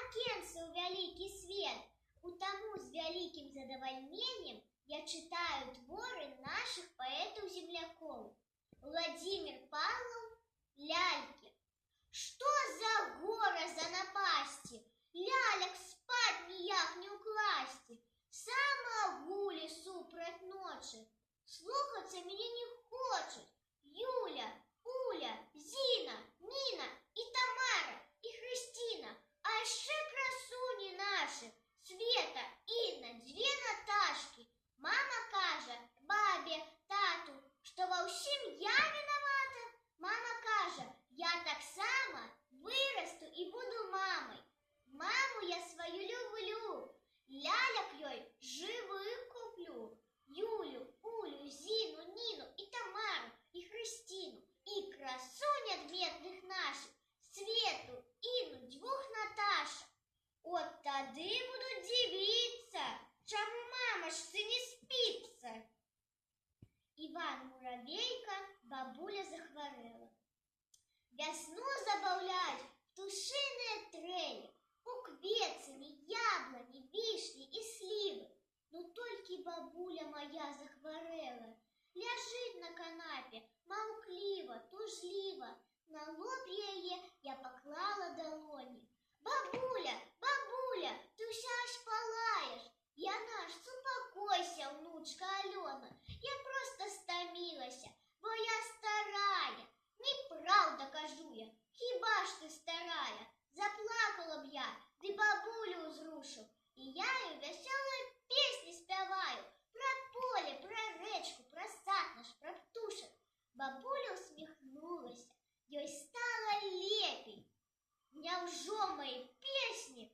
акенца ў вялікі свет. У таму з вялікім задавальненнем я читаю творы наших поэтов-земляков. Владимир Павлов «Ляльки». Что за гора за напасти, лялек спать ніяк не укласти. Сама гулі супраць ночи, слухаться меня не хочет. Юля, Уля, Зина, Нина и Тамара, и Христина, а еще красуни наши, Света, Инна, две Наташки. Мама каже бабе, тату, что во всем я виновата. Мама каже, я так само вырасту и буду мамой. Маму я свою люблю, лялек ёй живых куплю. Юлю, Улю, Зину, Нину и Тамару, и Христину, и красунь ответных наших, Свету, Инну, двух Наташек. От тады буду дивиться, чему мамашцы не спится. Иван Муравейка, бабуля захворела. Весну забавлять птушиные трели, уквецами, яблони, вишни и сливы. Но только бабуля моя захворела, ляжит на канапе, молкливо, тужливо. На лоб яе я поклала долони. Бабуля, бабуля, ты вся аж палаешь. Я наш, успокойся, внучка Алена. Я просто стомилася, бо я старая. Неправда кажу я, хіба ж ты старая? Заплакала б я, ты бабулю узрушу. И я ей веселые песни спеваю. Про поле, про речку, про сад наш, про птушек. Бабуля усмехнулась, ей стало лепей. Няўжо мои песни